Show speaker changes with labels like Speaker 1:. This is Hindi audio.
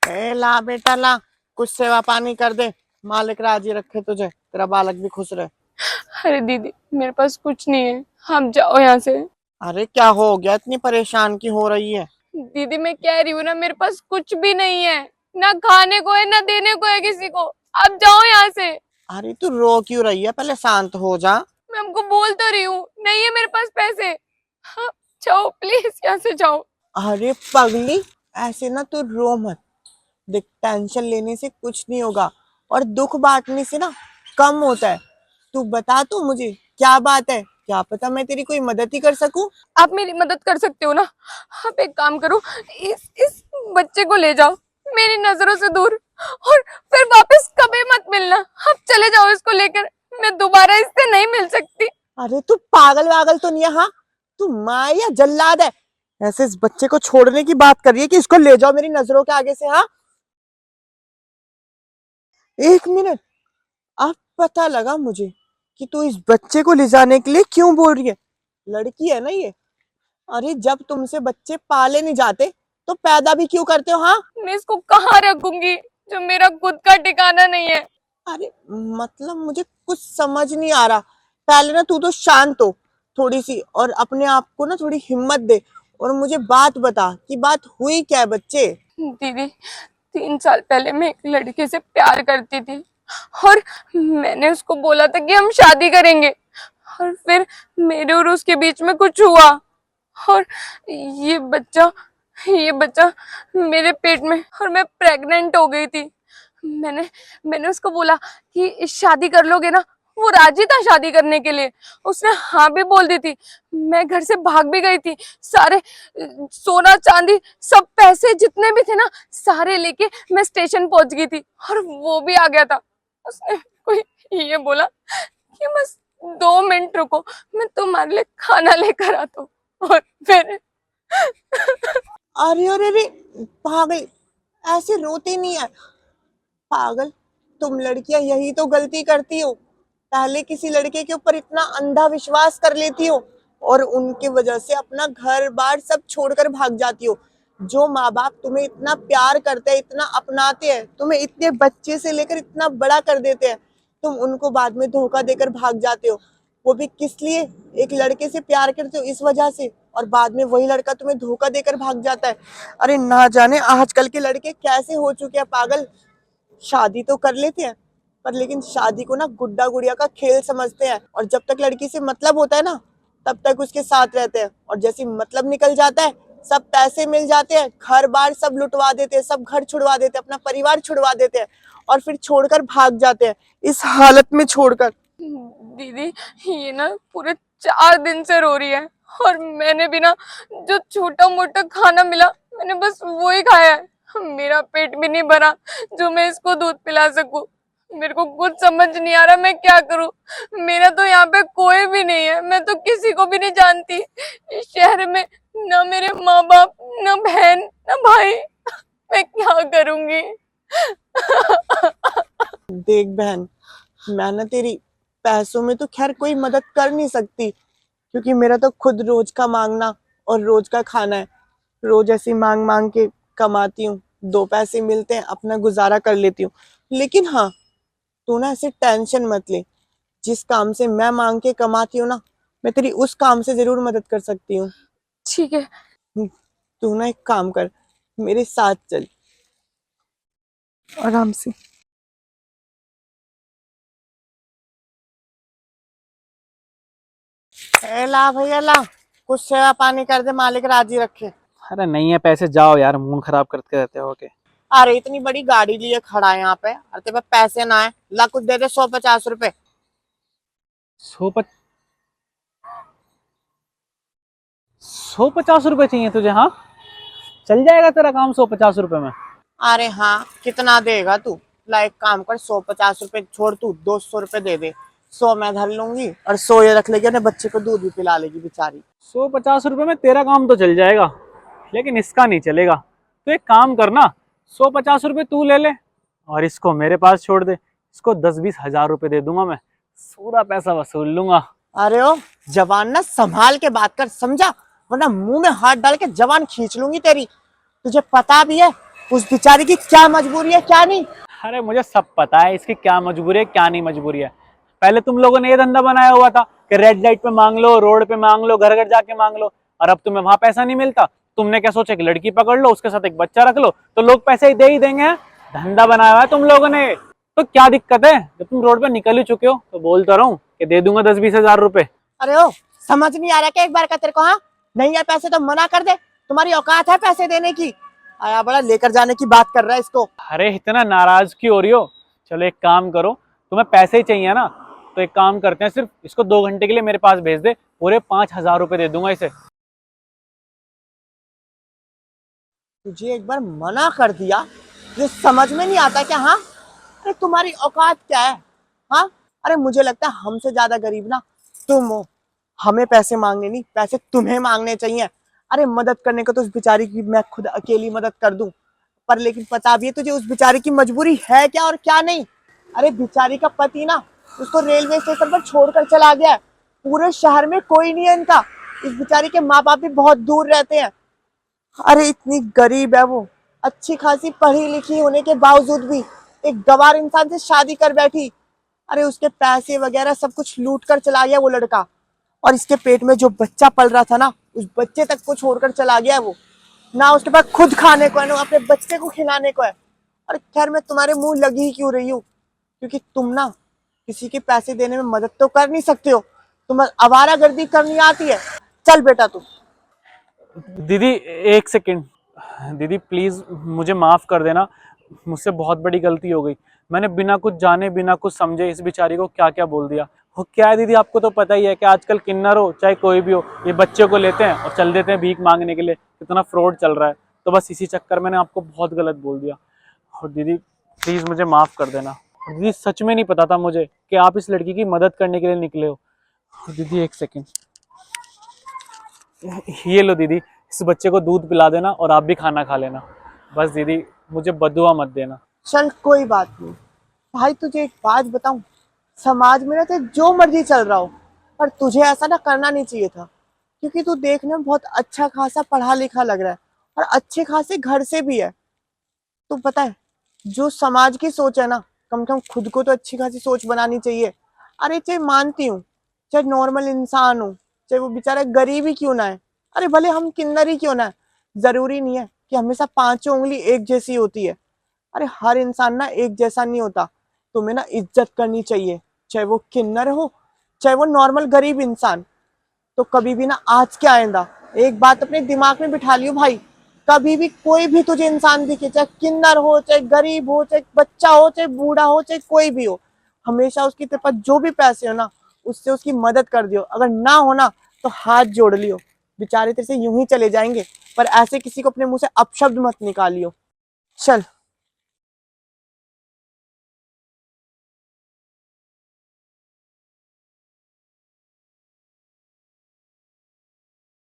Speaker 1: ए ला बेटा ला, कुछ सेवा पानी कर दे। मालिक राजी रखे तुझे, तेरा बालक भी खुश रहे।
Speaker 2: अरे दीदी, मेरे पास कुछ नहीं है, आप जाओ यहाँ से।
Speaker 1: अरे क्या हो गया, इतनी परेशान की हो रही है?
Speaker 2: दीदी मैं कह रही हूँ ना, मेरे पास कुछ भी नहीं है, ना खाने को है ना देने को है किसी को। आप जाओ यहाँ से।
Speaker 1: अरे तू रो क्यों रही है, पहले शांत हो जा।
Speaker 2: मैं हमको बोल तो रही हूँ, नहीं है मेरे पास पैसे। हाँ, जाओ प्लीज यहाँ से जाओ।
Speaker 1: अरे पगली, ऐसे ना तू रो मत। देख, टेंशन लेने से कुछ नहीं होगा और दुख बांटने से ना कम होता है। तू बता, तू मुझे क्या बात है, क्या पता मैं तेरी कोई मदद ही कर सकूं।
Speaker 2: आप मेरी मदद कर सकते हो ना। आप एक काम करो, इस बच्चे को ले जाओ मेरी नजरों से दूर, और फिर वापस कभी मत मिलना। आप चले जाओ इसको लेकर, मैं दोबारा इससे नहीं मिल सकती।
Speaker 1: अरे तू पागल वागल तो नहीं है? हाँ, तू माँ है या जल्लाद है? ऐसे इस बच्चे को छोड़ने की बात कर रही है कि इसको ले जाओ मेरी नजरों के आगे से? हाँ, एक मिनट। अब पता लगा मुझे कि तू इस बच्चे को ले जाने के लिए क्यों बोल रही है। लड़की है ना ये। अरे जब तुमसे बच्चे पाले नहीं जाते तो पैदा भी क्यों करते हो? हाँ,
Speaker 2: मैं इसको कहाँ रखूंगी जो मेरा खुद का ठिकाना नहीं है।
Speaker 1: अरे मतलब मुझे कुछ समझ नहीं आ रहा। पहले ना तू तो शांत हो थोड़ी सी, और अपने आप को ना थोड़ी हिम्मत दे और मुझे बात बता कि बात हुई क्या है बच्चे।
Speaker 2: दीदी, 3 साल पहले मैं एक लड़के से प्यार करती थी, और मैंने उसको बोला था कि हम शादी करेंगे, और फिर मेरे और उसके बीच में कुछ हुआ, और ये बच्चा ये बच्चा मेरे पेट में, और मैं प्रेग्नेंट हो गई थी। मैंने मैंने उसको बोला कि शादी कर लोगे ना। वो राजी था शादी करने के लिए, उसने हाँ भी बोल दी थी। मैं घर से भाग भी गई थी, सारे सोना चांदी सब पैसे जितने भी थे ना, सारे लेके मैं स्टेशन पहुंच गई थी, और वो भी आ गया था। उसने कोई ये बोला कि बस 2 मिनट रुको, मैं तुम्हारे लिए खाना लेकर आता हूँ, और फिर
Speaker 1: अरे अरे अरे, पागल, ऐसे रोते नहीं है। पागल, तुम लड़कियां यही तो गलती करती हो। पहले किसी लड़के के ऊपर इतना अंधा विश्वास कर लेती हो और उनकी वजह से अपना घर बार सब छोड़कर भाग जाती हो। जो माँ बाप तुम्हें इतना प्यार करते हैं, इतना अपनाते हैं, तुम्हें इतने बच्चे से लेकर इतना बड़ा कर देते हैं, तुम उनको बाद में धोखा देकर भाग जाते हो। वो भी किस लिए? एक लड़के से प्यार करते हो इस वजह से, और बाद में वही लड़का तुम्हें धोखा देकर भाग जाता है। अरे ना जाने आजकल के लड़के कैसे हो चुके हैं पागल। शादी तो कर लेते हैं पर लेकिन शादी को ना गुड्डा गुड़िया का खेल समझते हैं, और जब तक लड़की से मतलब होता है ना तब तक उसके साथ रहते हैं, और जैसे मतलब निकल जाता है सब पैसे मिल जाते हैं, घर बार सब लुटवा देते हैं, सब घर छुड़वा देते हैं, अपना परिवार छुड़वा देते हैं और फिर छोड़कर भाग जाते हैं इस हालत में छोड़कर।
Speaker 2: दीदी, ये ना पूरे 4 दिन से रो रही है, और मैंने भी ना जो छोटा मोटा खाना मिला मैंने बस वो ही खाया है। मेरा पेट भी नहीं भरा जो मैं इसको दूध पिला सकूं। मेरे को कुछ समझ नहीं आ रहा मैं क्या करूं। मेरा तो यहाँ पे कोई भी नहीं है, मैं तो किसी को भी नहीं जानती इस शहर में, ना मेरे माँ बाप, ना बहन, ना भाई। मैं क्या करूंगी।
Speaker 1: देख बहन, मैं ना तेरी पैसों में तो खैर कोई मदद कर नहीं सकती, क्योंकि मेरा तो खुद रोज का मांगना और रोज का खाना है। रोज ऐसी मांग मांग के कमाती हूँ, 2 पैसे मिलते हैं, अपना गुजारा कर लेती हूँ। लेकिन हाँ, तू ना ऐसे टेंशन मत ले। जिस काम से मैं मांग के कमाती हूँ ना, मैं तेरी उस काम से जरूर मदद कर सकती हूँ।
Speaker 2: ठीक है।
Speaker 1: तू ना एक काम कर, मेरे साथ चल आराम से। ए ला भैया ला, कुछ सेवा पानी कर दे, मालिक राजी रखे।
Speaker 3: अरे नहीं है पैसे, जाओ यार, मूड खराब करते रहते हो के।
Speaker 1: अरे इतनी बड़ी गाड़ी लिए खड़ा है यहाँ पे, अरे तेरे पास पैसे ना है? ला कुछ दे दे, 150 रुपए।
Speaker 3: 150 रुपए चाहिए तुझे? हाँ, चल जाएगा तेरा काम 150 रुपए में।
Speaker 1: अरे हाँ, कितना देगा तू? ला एक काम कर, 150 रुपए छोड़, तू 200 रुपए दे दे। 100 मैं धर लूंगी और 100 ये रख लेगी, अपने बच्चे को दूध भी पिला लेगी बेचारी।
Speaker 3: 150 रुपए में तेरा काम तो चल जाएगा, लेकिन इसका नहीं चलेगा। तो एक काम करना, 150 रुपए तू ले ले और इसको मेरे पास छोड़ दे। इसको 10-20 हजार रुपए दे दूंगा मैं, पूरा पैसा वसूल लूंगा।
Speaker 1: अरे ओ जवान, ना संभाल के बात कर, समझा? वरना मुंह में हाथ डाल के जवान खींच लूंगी तेरी। तुझे पता भी है उस बेचारी की क्या मजबूरी है क्या नहीं।
Speaker 3: अरे मुझे सब पता है इसकी क्या मजबूरी है क्या नहीं मजबूरी है। पहले तुम लोगों ने ये धंधा बनाया हुआ था कि रेड लाइट पे मांग लो, रोड पे मांग लो, घर घर जाके मांग लो, और अब तुम्हें वहां पैसा नहीं मिलता। तुमने क्या सोचा कि लड़की पकड़ लो, उसके साथ एक बच्चा रख लो तो लोग पैसे दे ही देंगे। धंधा बनाया हुआ है तुम लोगों ने। तो क्या दिक्कत है, जब तुम रोड पे निकल ही चुके हो तो बोलता रहूं कि दे दूंगा 10-20 हजार रुपए।
Speaker 1: अरे ओ, समझ नहीं आ रहा क्या एक बार का तेरे को? हाँ, नहीं है पैसे तो मना कर दे, तुम्हारी औकात है पैसे देने की। आया बड़ा लेकर जाने की बात कर रहा है इसको।
Speaker 3: अरे इतना नाराज क्यों हो रही हो? चलो एक काम करो, तुम्हें पैसे ही चाहिए ना, तो एक काम करते हैं, सिर्फ इसको 2 घंटे के लिए मेरे पास भेज दे, पूरे 5,000 रुपए दे दूंगा इसे।
Speaker 1: तुझे एक बार मना कर दिया, ये समझ में नहीं आता क्या? हाँ, अरे तुम्हारी औकात क्या है? हाँ, अरे मुझे लगता है हमसे ज्यादा गरीब ना तुम हो। हमें पैसे मांगने नहीं, पैसे तुम्हें मांगने चाहिए। अरे मदद करने को तो उस बेचारी की मैं खुद अकेली मदद कर दूं, पर लेकिन पता भी है तुझे उस बेचारी की मजबूरी है क्या और क्या नहीं। अरे बेचारी का पति ना उसको रेलवे स्टेशन पर छोड़कर चला गया है। पूरे शहर में कोई नहीं है इनका। इस बेचारी के माँ बाप भी बहुत दूर रहते हैं। अरे इतनी गरीब है वो, अच्छी खासी पढ़ी लिखी होने के बावजूद भी एक गवार इंसान से शादी कर बैठी। अरे उसके पैसे वगैरह सब कुछ लूट कर चला गया वो लड़का, और इसके पेट में जो बच्चा पल रहा था ना, उस बच्चे तक को छोड़कर चला गया है वो। ना उसके पास खुद खाने को है, ना अपने बच्चे को खिलाने को है। और खैर मैं तुम्हारे मुंह लगी ही क्यों रही हूँ, क्योंकि तुम ना किसी के पैसे देने में मदद तो कर नहीं सकते हो, तुम्हें आवारागर्दी करनी आती है। चल बेटा तू।
Speaker 3: दीदी एक सेकेंड, दीदी प्लीज मुझे माफ कर देना, मुझसे बहुत बड़ी गलती हो गई। मैंने बिना कुछ जाने बिना कुछ समझे इस बेचारी को क्या क्या बोल दिया। वो क्या है दीदी, आपको तो पता ही है कि आजकल किन्नर हो चाहे कोई भी हो, ये बच्चे को लेते हैं और चल देते हैं भीख मांगने के लिए। कितना फ्रॉड चल रहा है, तो बस इसी चक्कर मैंने आपको बहुत गलत बोल दिया। और दीदी प्लीज मुझे माफ कर देना। और दीदी सच में नहीं पता था मुझे कि आप इस लड़की की मदद करने के लिए निकले हो। और दीदी एक सेकेंड, ये लो दीदी, इस बच्चे को दूध पिला देना और आप भी खाना खा लेना। बस दीदी मुझे बदुआ मत देना।
Speaker 1: चल कोई बात नहीं भाई, तुझे एक बात बताऊं, समाज में ना तो जो मर्जी चल रहा हो, पर तुझे ऐसा ना करना नहीं चाहिए था। क्योंकि तू देखने में बहुत अच्छा खासा पढ़ा लिखा लग रहा है और अच्छे खासे घर से भी है। तू पता है, जो समाज की सोच है ना, कम से कम खुद को तो अच्छी खासी सोच बनानी चाहिए। अरे चाहे मानती हूँ, चाहे नॉर्मल इंसान हो, चाहे वो बेचारा गरीब ही क्यों ना है, अरे भले हम किन्नर ही क्यों ना है, जरूरी नहीं है कि हमेशा पांचों उंगली एक जैसी होती है। अरे हर इंसान ना एक जैसा नहीं होता। तुम्हें ना इज्जत करनी चाहिए, चाहे वो किन्नर हो चाहे वो नॉर्मल गरीब इंसान। तो कभी भी ना आज के आइंदा एक बात अपने दिमाग में बिठा लियो भाई, कभी भी कोई भी तुझे इंसान दिखे, चाहे किन्नर हो चाहे गरीब हो चाहे बच्चा हो चाहे बूढ़ा हो चाहे कोई भी हो, हमेशा उसकी तेरे पास जो भी पैसे हो ना, उससे उसकी मदद कर दियो। अगर ना हो ना तो हाथ जोड़ लियो, बेचारे तेरे से यूं ही चले जाएंगे, पर ऐसे किसी को अपने मुंह से अपशब्द मत निकालियो। चल।